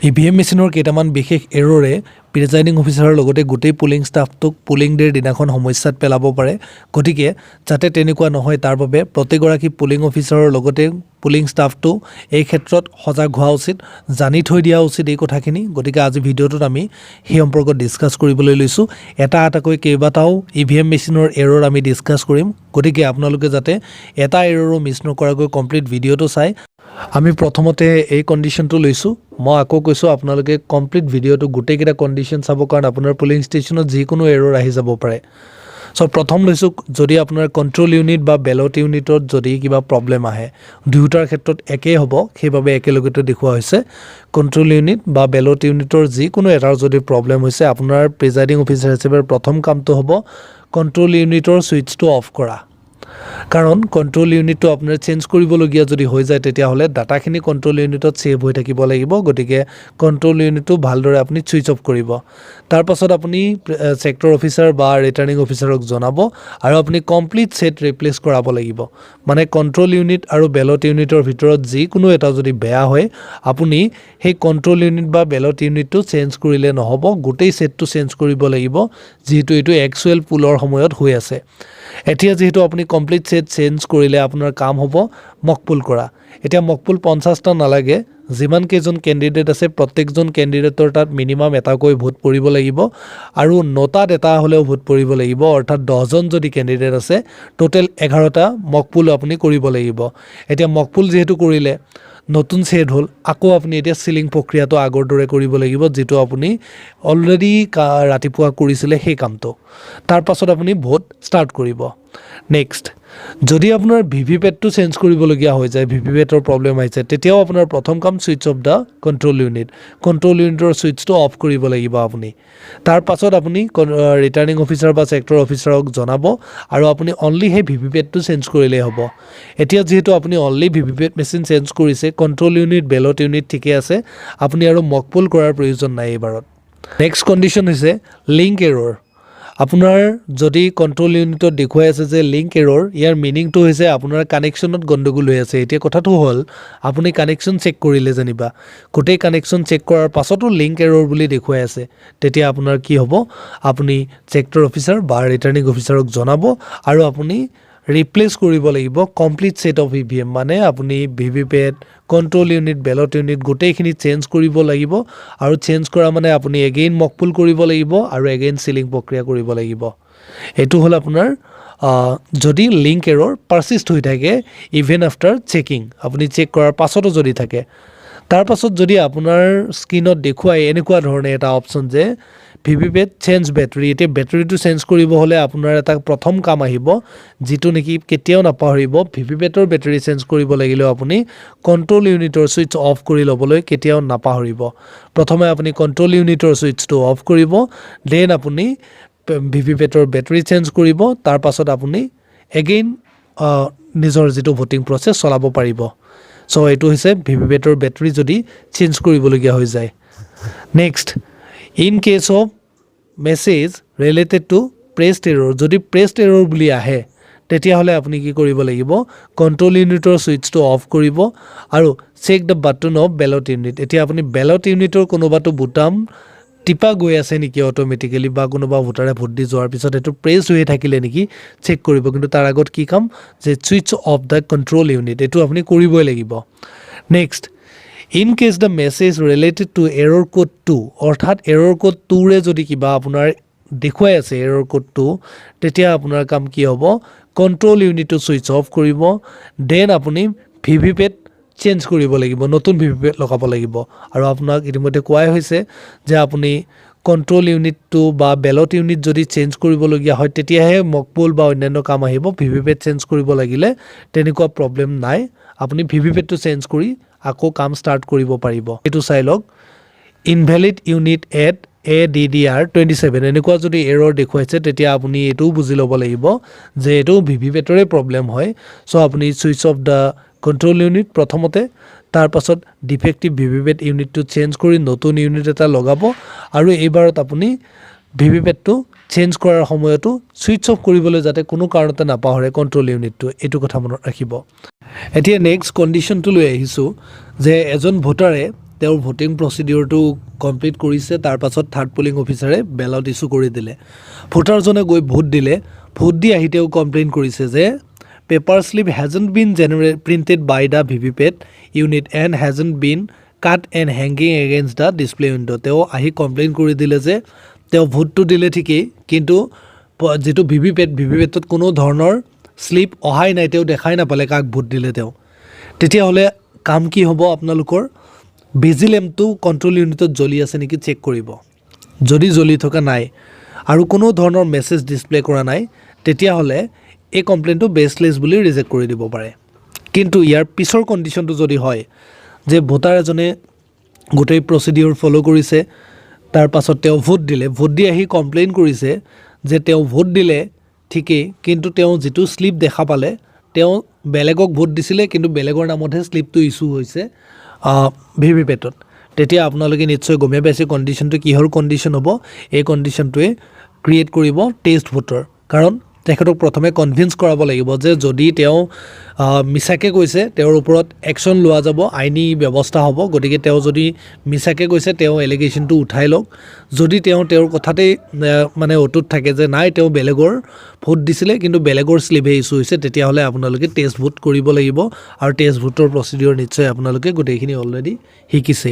EVM মেচিনৰ কেইটামান বিশেষ এৰৰে প্ৰিজাইডিং অফিচাৰৰ লগতে গোটেই পুলিং ষ্টাফটোক পুলিং ডেৰ দিনাখন সমস্যাত পেলাব পাৰে। গতিকে যাতে তেনেকুৱা নহয় তাৰ বাবে প্ৰতিগৰাকী পুলিং অফিচাৰৰ লগতে পুলিং ষ্টাফটো এই ক্ষেত্ৰত সজাগ হোৱা উচিত, জানি থৈ দিয়া উচিত এই কথাখিনি। গতিকে আজি ভিডিঅ'টোত আমি সেই সম্পৰ্কত ডিছকাছ কৰিবলৈ লৈছোঁ। এটা এটাকৈ কেইবাটাও ইভিএম মেচিনৰ এৰৰ আমি ডিছকাছ কৰিম। গতিকে আপোনালোকে যাতে এটা এৰৰো মিছ নকৰাকৈ কমপ্লিট ভিডিঅ'টো চাই। আমি প্ৰথমতে এই কণ্ডিশ্যনটো লৈছোঁ। মই আকৌ কৈছোঁ আপোনালোকে কমপ্লিট ভিডিঅ'টো গোটেইকেইটা কণ্ডিশ্যন চাব, কাৰণ আপোনাৰ পুলিং ষ্টেচনত যিকোনো এৰৰ আহি যাব পাৰে। চ' প্ৰথম লৈছোঁ, যদি আপোনাৰ কণ্ট্ৰল ইউনিট বা বেলট ইউনিটত যদি কিবা প্ৰব্লেম আহে, দুয়োটাৰ ক্ষেত্ৰত একেই হ'ব, সেইবাবে একেলগতে দেখুওৱা হৈছে। কণ্ট্ৰল ইউনিট বা বেলট ইউনিটৰ যিকোনো এটাৰ যদি প্ৰব্লেম হৈছে, আপোনাৰ প্ৰিজাইডিং অফিচাৰ হিচাপে প্ৰথম কামটো হ'ব কণ্ট্ৰল ইউনিটৰ ছুইচটো অফ কৰা। কাৰণ কণ্ট্ৰল ইউনিটটো আপোনাৰ চেঞ্জ কৰিবলগীয়া যদি হৈ যায়, তেতিয়াহ'লে ডাটাখিনি কণ্ট্ৰল ইউনিটত ছেভ হৈ থাকিব লাগিব। গতিকে কণ্ট্ৰল ইউনিটটো ভালদৰে আপুনি ছুইচ অফ কৰিব। তাৰপাছত আপুনি ছেক্টৰ অফিচাৰ বা ৰিটাৰ্ণিং অফিচাৰক জনাব আৰু আপুনি কমপ্লিট ছেট ৰিপ্লেচ কৰাব লাগিব। মানে কণ্ট্ৰল ইউনিট আৰু বেলট ইউনিটৰ ভিতৰত যিকোনো এটা যদি বেয়া হয়, আপুনি সেই কণ্ট্ৰল ইউনিট বা বেলট ইউনিটটো চেঞ্জ কৰিলে নহ'ব, গোটেই ছেটটো চেঞ্জ কৰিব লাগিব, যিহেতু এইটো একচুৱেল পুলৰ সময়ত হৈ আছে। এতিয়া যিহেতু আপুনি কমপ্লিট ছেট চেঞ্জ কৰিলে, আপোনাৰ কাম হ'ব মকপুল কৰা। এতিয়া মকপুল 50টা নালাগে, যিমান কেইজন কেণ্ডিডেট আছে প্ৰত্যেকজন কেণ্ডিডেটৰ তাত মিনিমাম এটাকৈ ভোট পৰিব লাগিব আৰু 9টাত এটা হ'লেও ভোট পৰিব লাগিব। অৰ্থাৎ 10জন যদি কেণ্ডিডেট আছে, টোটেল 11টা মকপুল আপুনি কৰিব লাগিব। এতিয়া মকপুল যিহেতু কৰিলে, নতুন ছেট হ'ল, আকৌ আপুনি এতিয়া চিলিং প্ৰক্ৰিয়াটো আগৰ দৰে কৰিব লাগিব, যিটো আপুনি অলৰেডি ৰাতিপুৱা কৰিছিলে সেই কামটো। তাৰপাছত আপুনি ভোট ষ্টাৰ্ট কৰিব। নেক্সট, যদি আপোনাৰ ভিভিপেটটো চেঞ্জ কৰিবলগীয়া হৈ যায়, ভিভিপেটৰ প্ৰব্লেম আহিছে, তেতিয়াও আপোনাৰ প্ৰথম কাম switch off the control unit. Control ইউনিটৰ ছুইচটো অফ কৰিব লাগিব আপুনি। তাৰপাছত আপুনি ৰিটাৰ্ণিং অফিচাৰ বা ছেক্টৰ অফিচাৰক জনাব আৰু আপুনি অনলি সেই ভিভিপেটটো চেঞ্জ কৰিলেই হ'ব। এতিয়া যিহেতু আপুনি অনলি ভিভিপেট মেচিন চেঞ্জ কৰিছে, কণ্ট্ৰল ইউনিট বেলট ইউনিট ঠিকে আছে, আপুনি আৰু মকপুল কৰাৰ প্ৰয়োজন নাই এইবাৰত। নেক্সট কণ্ডিশ্যন হৈছে লিংক এৰৰ। আপোনাৰ যদি কণ্ট্ৰল ইউনিটত দেখুৱাই আছে যে লিংক এৰৰ, ইয়াৰ মিনিংটো হৈছে আপোনাৰ কানেকশ্যনত গণ্ডগোল হৈ আছে। এতিয়া কথাটো হ'ল, আপুনি কানেকশ্যন চেক কৰিলে যেনিবা, গোটেই কানেকশ্যন চেক কৰাৰ পাছতো লিংক এৰৰ বুলি দেখুৱাই আছে, তেতিয়া আপোনাৰ কি হ'ব, আপুনি ছেক্টৰ অফিচাৰ বা ৰিটাৰ্ণিং অফিচাৰক জনাব আৰু আপুনি ৰিপ্লেচ কৰিব লাগিব কমপ্লিট ছেট অফ ইভিএম। মানে আপুনি VVPAT, control unit, ballot unit গোটেইখিনি চেঞ্জ কৰিব লাগিব আৰু চেঞ্জ কৰা মানে আপুনি এগেইন মকপুল কৰিব লাগিব আৰু এগেইন চিলিং প্ৰক্ৰিয়া কৰিব লাগিব। এইটো হ'ল আপোনাৰ যদি লিংক এৰৰ পাৰচিষ্ট হৈ থাকে ইভেন আফটাৰ চেকিং, আপুনি চেক কৰাৰ পাছতো যদি থাকে। তাৰপাছত যদি আপোনাৰ স্ক্ৰীনত দেখুৱাই এনেকুৱা ধৰণে এটা অপশ্যন যে ভিভিপেট চেঞ্জ বেটাৰী, এতিয়া বেটাৰীটো চেঞ্জ কৰিব হ'লে আপোনাৰ এটা প্ৰথম কাম আহিব, যিটো নেকি কেতিয়াও নাপাহৰিব, ভিভিপেটৰ বেটাৰী চেঞ্জ কৰিব লাগিলেও আপুনি কণ্ট্ৰল ইউনিটৰ ছুইচ অফ কৰি ল'বলৈ কেতিয়াও নাপাহৰিব। প্ৰথমে আপুনি কণ্ট্ৰল ইউনিটৰ ছুইচটো অফ কৰিব, দেন আপুনি ভিভিপেটৰ বেটাৰী চেঞ্জ কৰিব, তাৰপাছত আপুনি এগেইন নিজৰ যিটো ভোটিং প্ৰচেছ চলাব পাৰিব। চ' এইটো হৈছে ভিভিপেটৰ বেটাৰী যদি চেঞ্জ কৰিবলগীয়া হৈ যায়। Next, in case of message related to pressed error, যদি প্ৰেছড এৰৰ বুলি আহে, তেতিয়াহ'লে আপুনি কি কৰিব লাগিব, কণ্ট্ৰল ইউনিটৰ ছুইচটো অফ কৰিব আৰু check the button of ballot unit. এতিয়া আপুনি বেলট ইউনিটৰ কোনোবাটো বুটাম টিপা গৈ আছে নেকি অট'মেটিকেলি, বা কোনোবা ভোটাৰে ভোট দি যোৱাৰ পিছত এইটো প্ৰেছ হৈ থাকিলে নেকি চেক কৰিব। কিন্তু তাৰ আগত কি কাম, যে switch off the control unit, এইটো আপুনি কৰিবই লাগিব। Next, in case the message related to error code 2, অৰ্থাৎ এৰৰ কোড 2ৰে যদি কিবা আপোনাৰ দেখুৱাই আছে এৰৰ কোড 2, তেতিয়া আপোনাৰ কাম কি হ'ব, কণ্ট্ৰল ইউনিটটো ছুইচ অফ কৰিব, দেন আপুনি ভিভিপেট চেঞ্জ কৰিব লাগিব, নতুন ভিভিপেট লগাব লাগিব। আৰু আপোনাক ইতিমধ্যে কোৱাই হৈছে যে আপুনি কণ্ট্ৰল ইউনিটটো বা বেলট ইউনিট যদি চেঞ্জ কৰিবলগীয়া হয়, তেতিয়াহে মকপুল বা অন্যান্য কাম আহিব। ভিভিপেট চেঞ্জ কৰিব লাগিলে তেনেকুৱা প্ৰব্লেম নাই, আপুনি ভিভিপেটটো চেঞ্জ কৰি আকৌ কাম ষ্টাৰ্ট কৰিব পাৰিব। এইটো চাই লওক, ইনভেলিড ইউনিট এট ADDR27 এনেকুৱা যদি এৰৰ দেখুৱাইছে, তেতিয়া আপুনি এইটোও বুজি ল'ব লাগিব যে এইটো ভিভিপেটৰে প্ৰব্লেম হয়। চ' আপুনি switch off the control unit প্ৰথমতে, তাৰপাছত ডিফেক্টিভ ভিভিপেট ইউনিটটো চেঞ্জ কৰি নতুন ইউনিট এটা লগাব আৰু এইবাৰত আপুনি ভিভিপেটটো চেঞ্জ কৰাৰ সময়তো ছুইচ অফ কৰিবলৈ যাতে কোনো কাৰণতে নাপাহৰে কণ্ট্ৰল ইউনিটটো, এইটো কথা মনত ৰাখিব। এতিয়া নেক্সট কণ্ডিশ্যনটো লৈ আহিছোঁ যে এজন ভোটাৰে তেওঁৰ ভোটিং প্ৰচিডিউৰটো কমপ্লিট কৰিছে তাৰ পাছত থাৰ্ড পুলিং অফিচাৰে বেলট ইছ্যু কৰি দিলে ভোটাৰজনে গৈ ভোট দিলে ভোট দি আহি তেওঁ কমপ্লেইন কৰিছে যে paper slip hasn't been printed by the VVPAT unit and hasn't been cut and hanging against the display window' তেওঁ আহি কমপ্লেইন কৰি দিলে যে তেওঁ ভোটটো দিলে ঠিকেই কিন্তু যিটো ভিভিপেটত কোনো ধৰণৰ শ্লিপ অহাই নাই তেওঁ দেখাই নাপালে কাক ভোট দিলে তেওঁ তেতিয়াহ'লে কাম কি হ'ব আপোনালোকৰ ভিজিলেম্পটো কণ্ট্ৰল ইউনিটত জ্বলি আছে নেকি চেক কৰিব যদি জ্বলি থকা নাই আৰু কোনো ধৰণৰ মেছেজ ডিছপ্লে কৰা নাই তেতিয়াহ'লে এই কমপ্লেইনটো বেছলেছ বুলি ৰিজেক্ট কৰি দিব পাৰে কিন্তু ইয়াৰ পিছৰ কণ্ডিশ্যনটো যদি হয় যে ভোটাৰ এজনে গোটেই প্ৰচিডিউৰ ফ'ল' কৰিছে তাৰ পাছত তেওঁ ভোট দি আহি কমপ্লেইন কৰিছে যে তেওঁ ভোট দিলে ঠিকেই কিন্তু তেওঁ যিটো শ্লিপ দেখা পালে তেওঁ বেলেগক ভোট দিছিলে কিন্তু বেলেগৰ নামতহে শ্লিপটো ইছ্যু হৈছে ভিভিপেটত তেতিয়া আপোনালোকে নিশ্চয় গমেই পাইছে কণ্ডিশ্যনটো কিহৰ কণ্ডিশ্যন হ'ব এই কণ্ডিশ্যনটোৱে ক্ৰিয়েট কৰিব টেষ্ট ভোটৰ কাৰণ তেখেতক প্ৰথমে কনভিন্স কৰাব লাগিব যে যদি তেওঁ মিছাকৈ কৈছে তেওঁৰ ওপৰত একশ্যন লোৱা যাব আইনী ব্যৱস্থা হ'ব গতিকে তেওঁ যদি মিছাকৈ কৈছে তেওঁ এলিগেশ্যনটো উঠাই লওক যদি তেওঁৰ কথাতেই মানে অটুট থাকে যে নাই তেওঁ বেলেগৰ ভোট দিছিলে কিন্তু বেলেগৰ শ্লিপহে ইছ্যু হৈছে তেতিয়াহ'লে আপোনালোকে টেষ্ট ভোট কৰিব লাগিব আৰু টেষ্ট ভোটৰ প্ৰচিডিউৰ নিশ্চয় আপোনালোকে গোটেইখিনি অলৰেডি শিকিছে